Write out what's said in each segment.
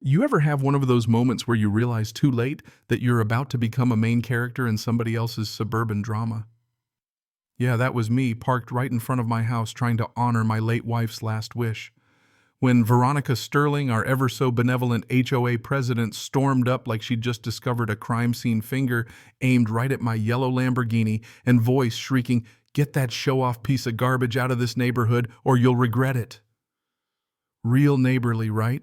You ever have one of those moments where you realize too late that you're about to become a main character in somebody else's suburban drama? Yeah, that was me, parked right in front of my house trying to honor my late wife's last wish. When Veronica Sterling, our ever so benevolent HOA president, stormed up like she'd just discovered a crime scene, finger aimed right at my yellow Lamborghini and voice shrieking, "Get that show-off piece of garbage out of this neighborhood or you'll regret it." Real neighborly, right?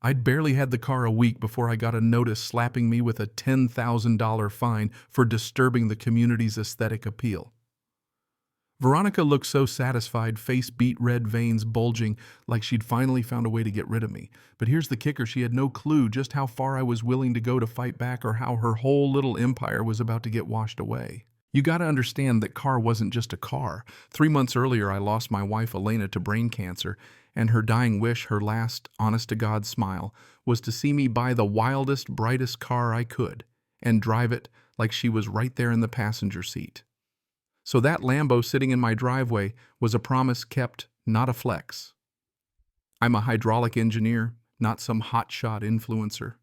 I'd barely had the car a week before I got a notice slapping me with a $10,000 fine for disturbing the community's aesthetic appeal. Veronica looked so satisfied, face beet red, veins bulging, like she'd finally found a way to get rid of me. But here's the kicker, she had no clue just how far I was willing to go to fight back or how her whole little empire was about to get washed away. You gotta understand that car wasn't just a car. 3 months earlier, I lost my wife Elena to brain cancer, and her dying wish, her last honest-to-God smile, was to see me buy the wildest, brightest car I could and drive it like she was right there in the passenger seat. So that Lambo sitting in my driveway was a promise kept, not a flex. I'm a hydraulic engineer, not some hotshot influencer.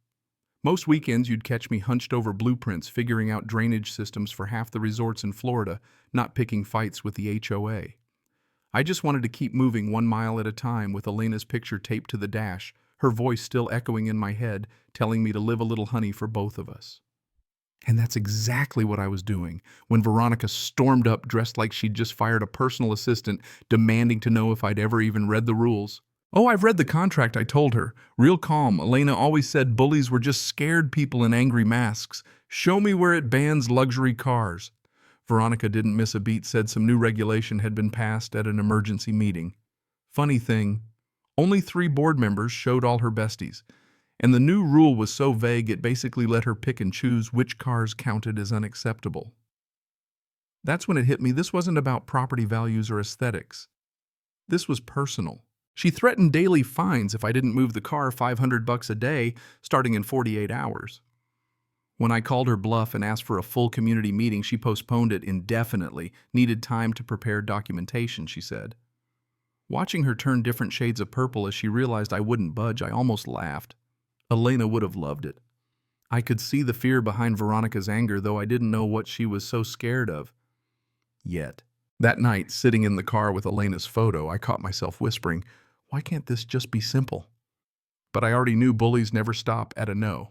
Most weekends you'd catch me hunched over blueprints figuring out drainage systems for half the resorts in Florida, not picking fights with the HOA. I just wanted to keep moving 1 mile at a time with Elena's picture taped to the dash, her voice still echoing in my head, telling me to live a little honey for both of us. And that's exactly what I was doing when Veronica stormed up dressed like she'd just fired a personal assistant, demanding to know if I'd ever even read the rules. "Oh, I've read the contract," I told her. Real calm, Elena always said bullies were just scared people in angry masks. "Show me where it bans luxury cars." Veronica didn't miss a beat, said some new regulation had been passed at an emergency meeting. Funny thing, only 3 board members showed all her besties. And the new rule was so vague it basically let her pick and choose which cars counted as unacceptable. That's when it hit me, this wasn't about property values or aesthetics. This was personal. She threatened daily fines if I didn't move the car $500 a day, starting in 48 hours. When I called her bluff and asked for a full community meeting, she postponed it indefinitely, needed time to prepare documentation, she said. Watching her turn different shades of purple as she realized I wouldn't budge, I almost laughed. Elena would have loved it. I could see the fear behind Veronica's anger, though I didn't know what she was so scared of. Yet. That night, sitting in the car with Elena's photo, I caught myself whispering, "Why can't this just be simple?" But I already knew bullies never stop at a no.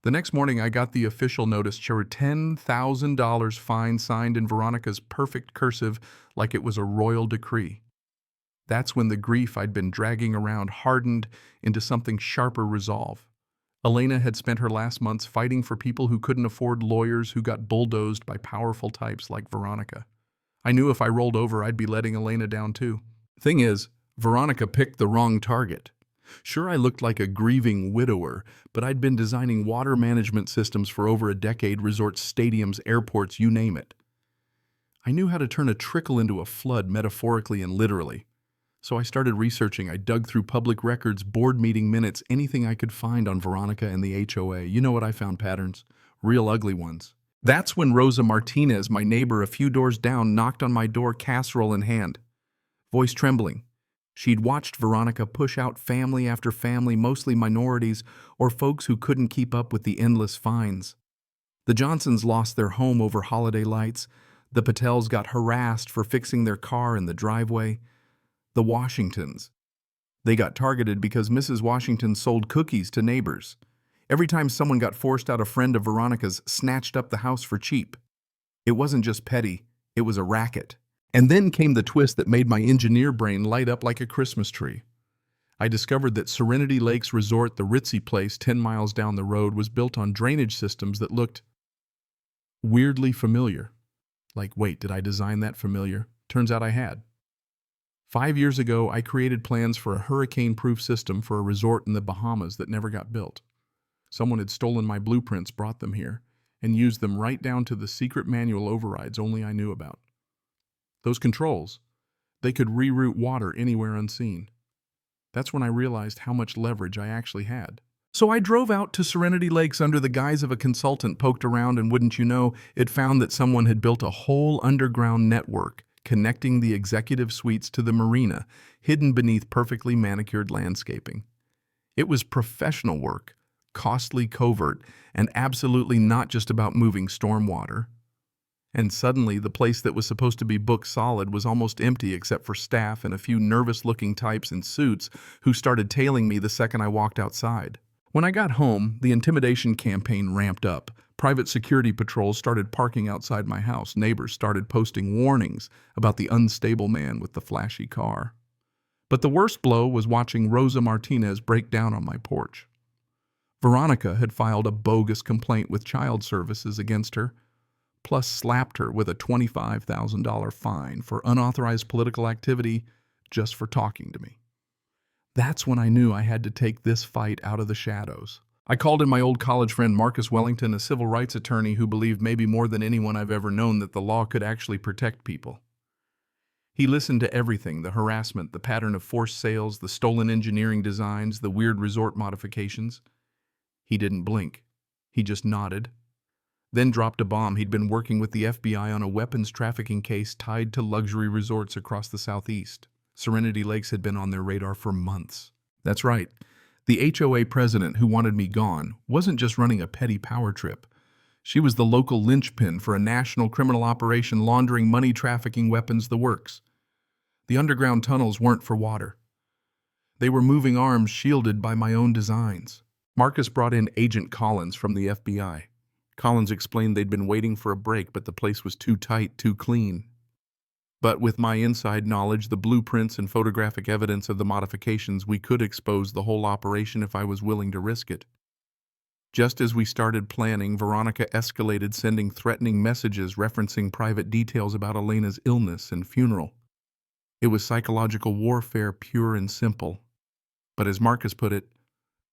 The next morning, I got the official notice, showed $10,000 fine signed in Veronica's perfect cursive like it was a royal decree. That's when the grief I'd been dragging around hardened into something sharper resolve. Elena had spent her last months fighting for people who couldn't afford lawyers who got bulldozed by powerful types like Veronica. I knew if I rolled over, I'd be letting Elena down too. Thing is, Veronica picked the wrong target. Sure, I looked like a grieving widower, but I'd been designing water management systems for over a decade, resorts, stadiums, airports, you name it. I knew how to turn a trickle into a flood, metaphorically and literally. So I started researching. I dug through public records, board meeting minutes, anything I could find on Veronica and the HOA. You know what I found? Patterns. Real ugly ones. That's when Rosa Martinez, my neighbor a few doors down, knocked on my door, casserole in hand. Voice trembling. She'd watched Veronica push out family after family, mostly minorities or folks who couldn't keep up with the endless fines. The Johnsons lost their home over holiday lights. The Patels got harassed for fixing their car in the driveway. The Washingtons. They got targeted because Mrs. Washington sold cookies to neighbors. Every time someone got forced out, a friend of Veronica's snatched up the house for cheap. It wasn't just petty, it was a racket. And then came the twist that made my engineer brain light up like a Christmas tree. I discovered that Serenity Lakes Resort, the ritzy place 10 miles down the road, was built on drainage systems that looked weirdly familiar. Like, wait, did I design that familiar? Turns out I had. 5 years ago, I created plans for a hurricane-proof system for a resort in the Bahamas that never got built. Someone had stolen my blueprints, brought them here, and used them right down to the secret manual overrides only I knew about. Those controls, they could reroute water anywhere unseen. That's when I realized how much leverage I actually had. So I drove out to Serenity Lakes under the guise of a consultant, poked around, and wouldn't you know, it found that someone had built a whole underground network connecting the executive suites to the marina, hidden beneath perfectly manicured landscaping. It was professional work, costly, covert, and absolutely not just about moving stormwater. And suddenly, the place that was supposed to be book solid was almost empty except for staff and a few nervous-looking types in suits who started tailing me the second I walked outside. When I got home, the intimidation campaign ramped up. Private security patrols started parking outside my house. Neighbors started posting warnings about the unstable man with the flashy car. But the worst blow was watching Rosa Martinez break down on my porch. Veronica had filed a bogus complaint with child services against her, plus slapped her with a $25,000 fine for unauthorized political activity just for talking to me. That's when I knew I had to take this fight out of the shadows. I called in my old college friend Marcus Wellington, a civil rights attorney who believed maybe more than anyone I've ever known that the law could actually protect people. He listened to everything: the harassment, the pattern of forced sales, the stolen engineering designs, the weird resort modifications. He didn't blink. He just nodded, then dropped a bomb. He'd been working with the FBI on a weapons trafficking case tied to luxury resorts across the Southeast. Serenity Lakes had been on their radar for months. That's right. The HOA president who wanted me gone wasn't just running a petty power trip. She was the local linchpin for a national criminal operation laundering money, trafficking, weapons, the works. The underground tunnels weren't for water. They were moving arms shielded by my own designs. Marcus brought in Agent Collins from the FBI. Collins explained they'd been waiting for a break, but the place was too tight, too clean. But with my inside knowledge, the blueprints and photographic evidence of the modifications, we could expose the whole operation if I was willing to risk it. Just as we started planning, Veronica escalated, sending threatening messages referencing private details about Elena's illness and funeral. It was psychological warfare, pure and simple. But as Marcus put it,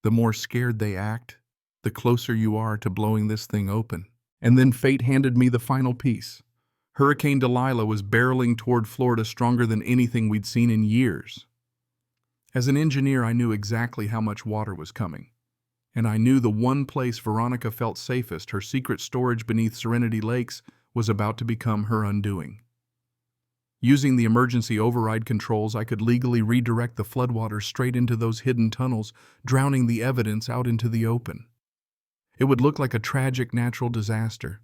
the more scared they act, the closer you are to blowing this thing open. And then fate handed me the final piece. Hurricane Delilah was barreling toward Florida stronger than anything we'd seen in years. As an engineer, I knew exactly how much water was coming. And I knew the one place Veronica felt safest, her secret storage beneath Serenity Lakes, was about to become her undoing. Using the emergency override controls, I could legally redirect the floodwaters straight into those hidden tunnels, drowning the evidence out into the open. It would look like a tragic natural disaster,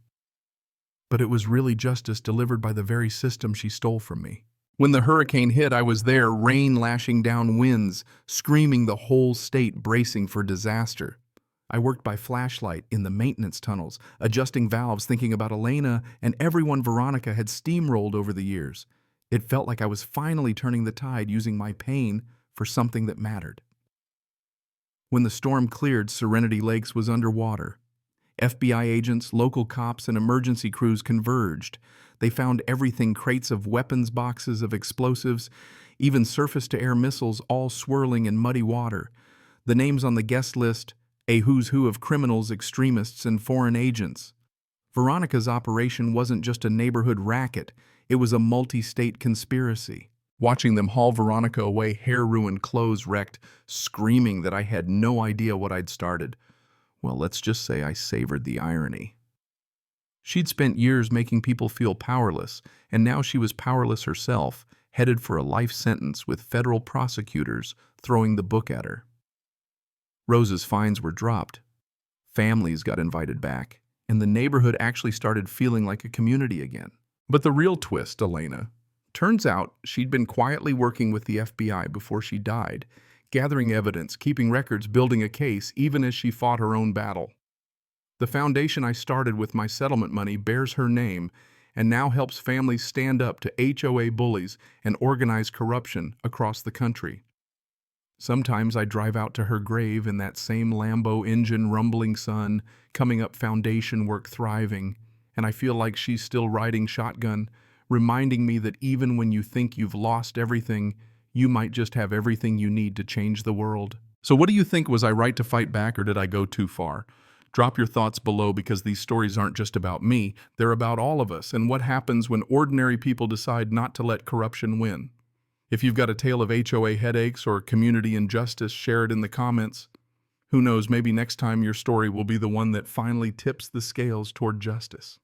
but it was really justice delivered by the very system she stole from me. When the hurricane hit, I was there, rain lashing down, winds screaming, the whole state bracing for disaster. I worked by flashlight in the maintenance tunnels, adjusting valves, thinking about Elena and everyone Veronica had steamrolled over the years. It felt like I was finally turning the tide, using my pain for something that mattered. When the storm cleared, Serenity Lakes was underwater. FBI agents, local cops, and emergency crews converged. They found everything: crates of weapons, boxes of explosives, even surface-to-air missiles, all swirling in muddy water. The names on the guest list: a who's who of criminals, extremists, and foreign agents. Veronica's operation wasn't just a neighborhood racket. It was a multi-state conspiracy. Watching them haul Veronica away, hair-ruined, clothes wrecked, screaming that I had no idea what I'd started. Well, let's just say I savored the irony. She'd spent years making people feel powerless, and now she was powerless herself, headed for a life sentence with federal prosecutors throwing the book at her. Rose's fines were dropped. Families got invited back, and the neighborhood actually started feeling like a community again. But the real twist, Elena. Turns out she'd been quietly working with the FBI before she died, gathering evidence, keeping records, building a case, even as she fought her own battle. The foundation I started with my settlement money bears her name and now helps families stand up to HOA bullies and organized corruption across the country. Sometimes I drive out to her grave in that same Lambo engine, rumbling sun, coming up foundation work thriving, and I feel like she's still riding shotgun, reminding me that even when you think you've lost everything, you might just have everything you need to change the world. So what do you think? Was I right to fight back, or did I go too far? Drop your thoughts below, because these stories aren't just about me, they're about all of us and what happens when ordinary people decide not to let corruption win. If you've got a tale of HOA headaches or community injustice, share it in the comments. Who knows, maybe next time your story will be the one that finally tips the scales toward justice.